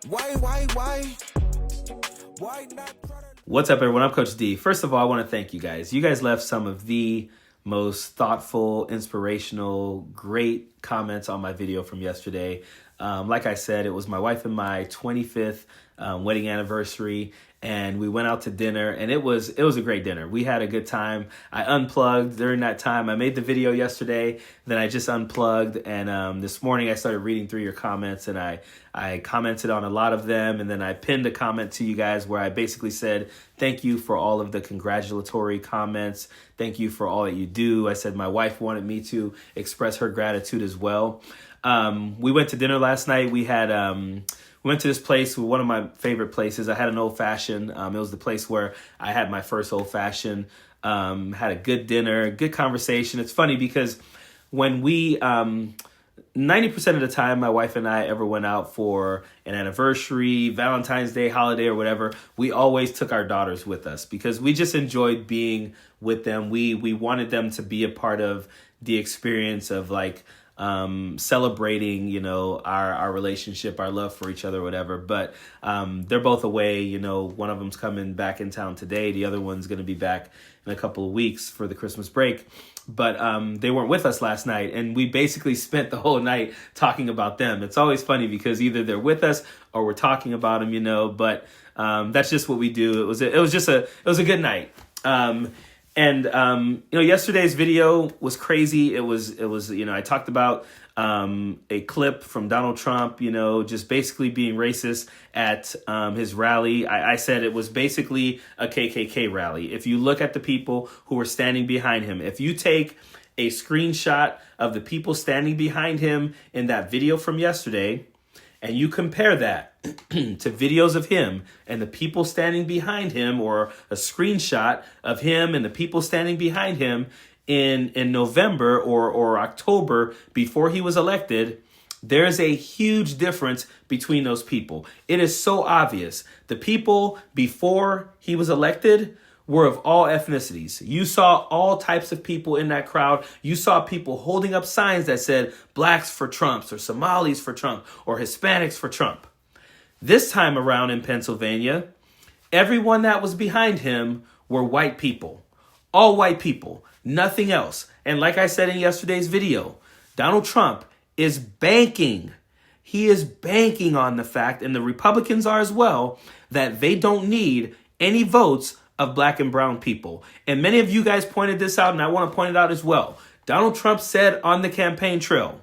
Why not? What's up, everyone? I'm Coach D. First of all, I want to thank you guys. You guys left some of the most thoughtful, inspirational, great comments on my video from yesterday. Like I said, it was my wife and my 25th wedding anniversary, and we went out to dinner, and it was a great dinner. We had a good time. I unplugged during that time. I made the video yesterday, then I just unplugged, and this morning I started reading through your comments, and I commented on a lot of them, and then I pinned a comment to you guys where I basically said, thank you for all of the congratulatory comments. Thank you for all that you do. I said my wife wanted me to express her gratitude as well. We went to dinner last night. We went to this place, one of my favorite places. I had an old fashioned. It was the place where I had my first old fashioned. Had a good dinner, good conversation. It's funny because when we 90% of the time my wife and I ever went out for an anniversary, Valentine's Day, holiday, or whatever, we always took our daughters with us because we just enjoyed being with them. We wanted them to be a part of the experience of like celebrating, you know, our relationship, our love for each other, whatever. But they're both away. You know, one of them's coming back in town today. The other one's going to be back in a couple of weeks for the Christmas break. But they weren't with us last night, and we basically spent the whole night talking about them. It's always funny because either they're with us or we're talking about them, you know. But that's just what we do. It was a good night. Yesterday's video was crazy. It was, I talked about a clip from Donald Trump, just basically being racist at his rally. I said it was basically a KKK rally. If you look at the people who were standing behind him, if you take a screenshot of the people standing behind him in that video from yesterday, and you compare that to videos of him and the people standing behind him, or a screenshot of him and the people standing behind him in November or October before he was elected, there's a huge difference between those people. It is so obvious. The people before he was elected were of all ethnicities. You saw all types of people in that crowd. You saw people holding up signs that said blacks for Trump, or Somalis for Trump, or Hispanics for Trump. This time around in Pennsylvania, everyone that was behind him were white people. All white people, nothing else. And like I said in yesterday's video, Donald Trump is banking. He is banking on the fact, and the Republicans are as well, that they don't need any votes of black and brown people. And many of you guys pointed this out, and I want to point it out as well. Donald Trump said on the campaign trail,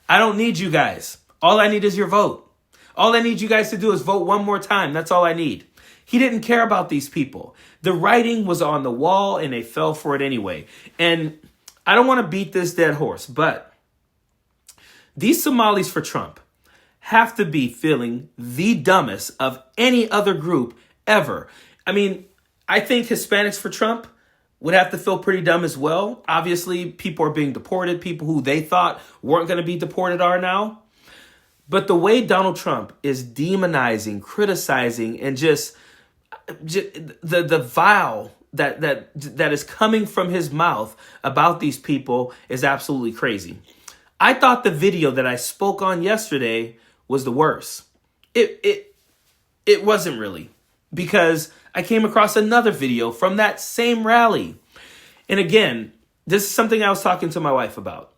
I don't need you guys. All I need is your vote. All I need you guys to do is vote one more time. That's all I need. He didn't care about these people. The writing was on the wall, and they fell for it anyway. And I don't want to beat this dead horse, but these Somalis for Trump have to be feeling the dumbest of any other group ever. I mean, I think Hispanics for Trump would have to feel pretty dumb as well. Obviously, people are being deported. People who they thought weren't going to be deported are now. But the way Donald Trump is demonizing, criticizing, and just the vile that is coming from his mouth about these people is absolutely crazy. I thought the video that I spoke on yesterday was the worst. It wasn't really, because I came across another video from that same rally. And again, this is something I was talking to my wife about.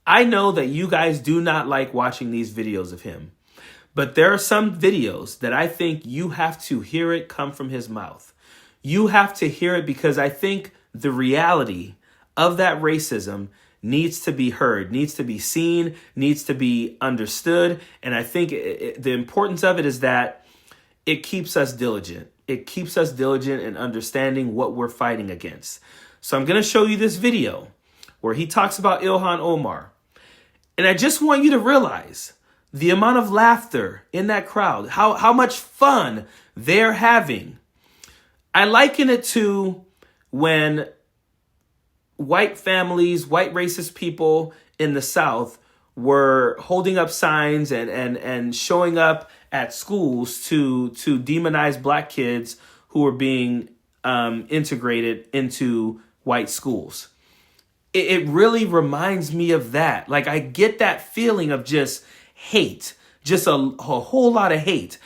I know that you guys do not like watching these videos of him, but there are some videos that I think you have to hear it come from his mouth. You have to hear it because I think the reality of that racism needs to be heard, needs to be seen, needs to be understood. And I think the importance of it is that it keeps us diligent. It keeps us diligent in understanding what we're fighting against. So I'm going to show you this video where he talks about Ilhan Omar. And I just want you to realize the amount of laughter in that crowd, how much fun they're having. I liken it to when white families, white racist people in the South were holding up signs and showing up at schools to demonize black kids who were being integrated into white schools. It really reminds me of that. Like, I get that feeling of just hate, just a whole lot of hate.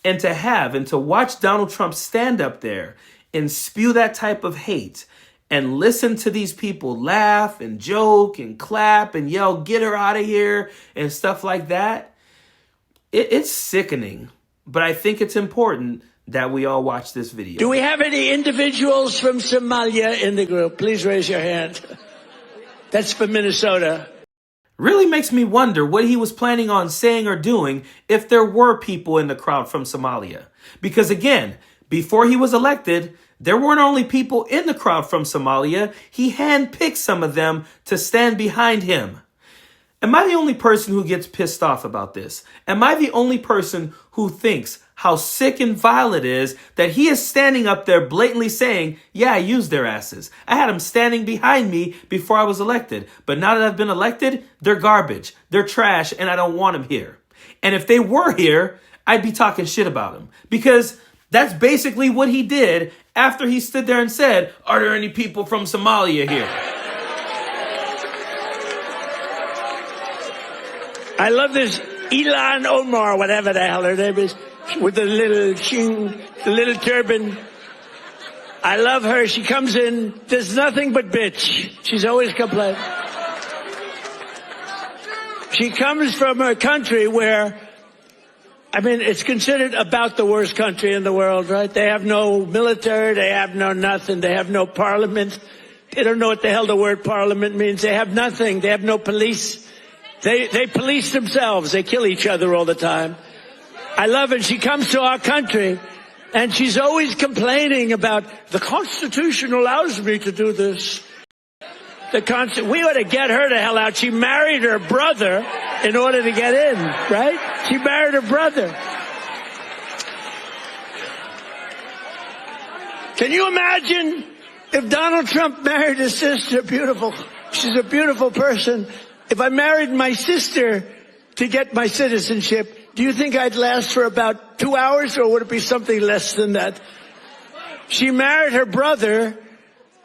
And to watch Donald Trump stand up there and spew that type of hate and listen to these people laugh and joke and clap and yell, "Get her out of here," and stuff like that, it's sickening. But I think it's important that we all watch this video. Do we have any individuals from Somalia in the group? Please raise your hand. That's for Minnesota. Really makes me wonder what he was planning on saying or doing if there were people in the crowd from Somalia. Because again, before he was elected, there weren't only people in the crowd from Somalia, he handpicked some of them to stand behind him. Am I the only person who gets pissed off about this? Am I the only person who thinks how sick and vile it is that he is standing up there blatantly saying, yeah, I used their asses. I had them standing behind me before I was elected. But now that I've been elected, they're garbage, they're trash, and I don't want them here. And if they were here, I'd be talking shit about them. Because that's basically what he did after he stood there and said, are there any people from Somalia here? I love this Ilan Omar, whatever the hell her name is, with the little turban. I love her. She comes in, there's nothing but bitch. She's always complaining. She comes from a country where, I mean, it's considered about the worst country in the world, right? They have no military, they have no nothing, they have no parliament. They don't know what the hell the word parliament means. They have nothing. They have no police. They police themselves. They kill each other all the time. I love it. She comes to our country and she's always complaining about the Constitution allows me to do this. We ought to get her the hell out. She married her brother in order to get in, right? She married her brother. Can you imagine if Donald Trump married his sister? Beautiful. She's a beautiful person. If I married my sister to get my citizenship, do you think I'd last for about 2 hours, or would it be something less than that? She married her brother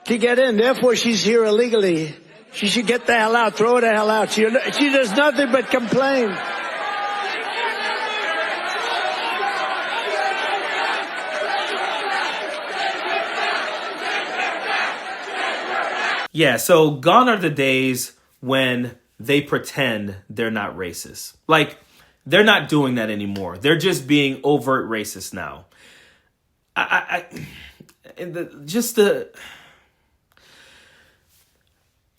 to get in. Therefore, she's here illegally. She should get the hell out. Throw her the hell out. She does nothing but complain. Yeah, so gone are the days when they pretend they're not racist. Like, they're not doing that anymore. They're just being overt racist now. I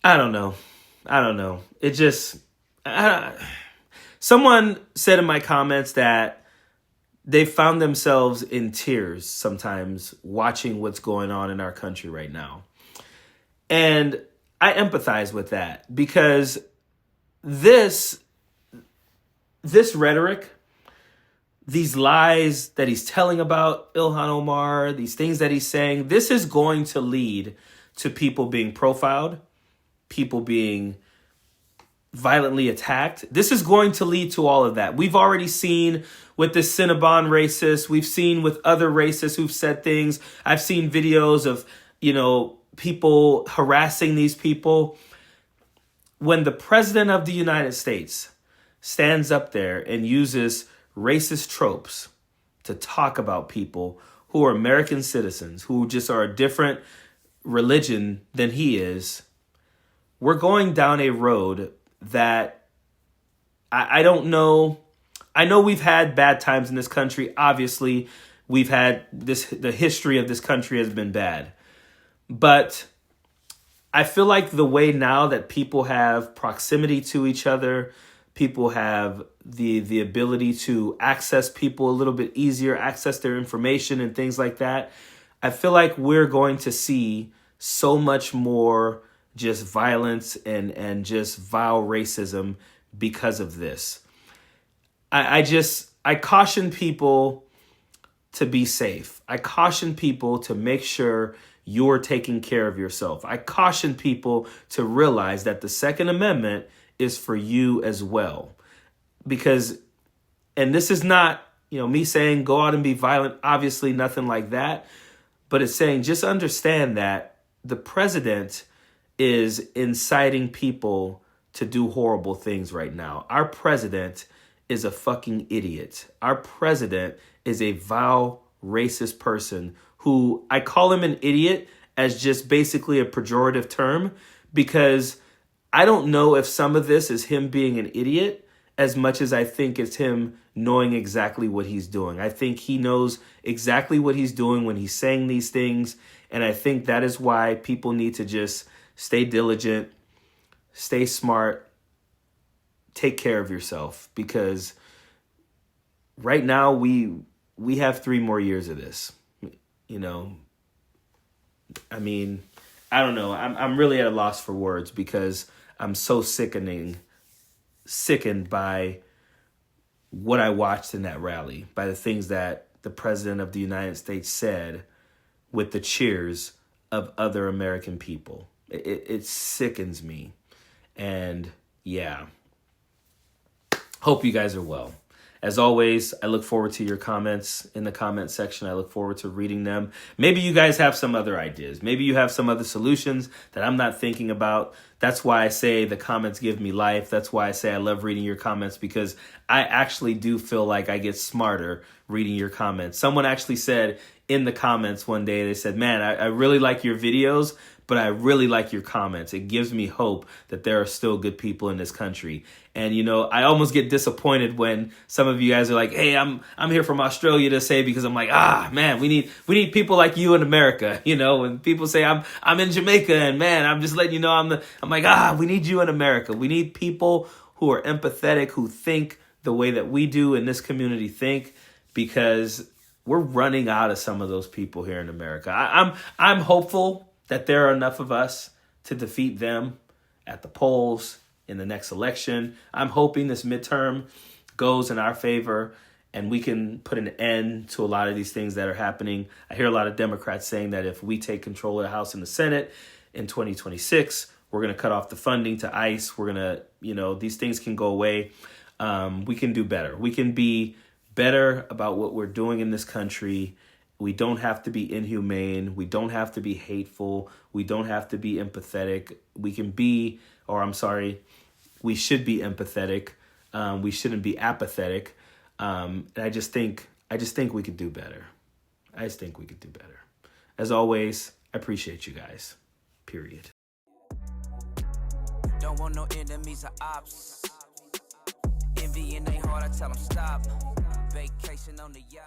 don't know. It just, someone said in my comments that they found themselves in tears sometimes watching what's going on in our country right now. And I empathize with that because this rhetoric, these lies that he's telling about Ilhan Omar, these things that he's saying, this is going to lead to people being profiled, people being violently attacked. This is going to lead to all of that. We've already seen with the Cinnabon racist. We've seen with other racists who've said things. I've seen videos of, people harassing these people. When the president of the United States stands up there and uses racist tropes to talk about people who are American citizens, who just are a different religion than he is, we're going down a road that I don't know. I know we've had bad times in this country. Obviously, we've had the history of this country has been bad. But I feel like the way now that people have proximity to each other, people have the ability to access people a little bit easier, access their information and things like that. I feel like we're going to see so much more just violence and just vile racism because of this. I caution people to be safe. I caution people to make sure you're taking care of yourself. I caution people to realize that the Second Amendment is for you as well. Because, and this is not, me saying go out and be violent, obviously nothing like that. But it's saying just understand that the president is inciting people to do horrible things right now. Our president is a fucking idiot. Our president is a vile, racist person who, I call him an idiot as just basically a pejorative term, because I don't know if some of this is him being an idiot as much as I think it's him knowing exactly what he's doing. I think he knows exactly what he's doing when he's saying these things. And I think that is why people need to just stay diligent, stay smart, take care of yourself. Because right now we have 3 more years of this. You know, I mean, I don't know. I'm really at a loss for words because I'm so sickened by what I watched in that rally, by the things that the president of the United States said with the cheers of other American people. It sickens me. And yeah, hope you guys are well. As always, I look forward to your comments in the comment section. I look forward to reading them. Maybe you guys have some other ideas. Maybe you have some other solutions that I'm not thinking about. That's why I say the comments give me life. That's why I say I love reading your comments, because I actually do feel like I get smarter reading your comments. Someone actually said in the comments one day, they said, man, I really like your videos, but I really like your comments. It gives me hope that there are still good people in this country. And, you know, I almost get disappointed when some of you guys are like, hey, I'm here from Australia to say, because I'm like, man, we need people like you in America. You know, when people say I'm in Jamaica, and man, I'm just letting you know I'm like, we need you in America. We need people who are empathetic, who think the way that we do in this community think, because we're running out of some of those people here in America. I'm hopeful that there are enough of us to defeat them at the polls in the next election. I'm hoping this midterm goes in our favor and we can put an end to a lot of these things that are happening. I hear a lot of Democrats saying that if we take control of the House and the Senate in 2026, we're going to cut off the funding to ICE. We're going to, these things can go away. We can do better. We can be better about what we're doing in this country. We don't have to be inhumane. We don't have to be hateful. We don't have to be empathetic. We should be empathetic. We shouldn't be apathetic. And I just think we could do better. As always, I appreciate you guys. Period. Don't want no enemies or ops. Envy in their heart, I tell them stop. Vacation on the yacht.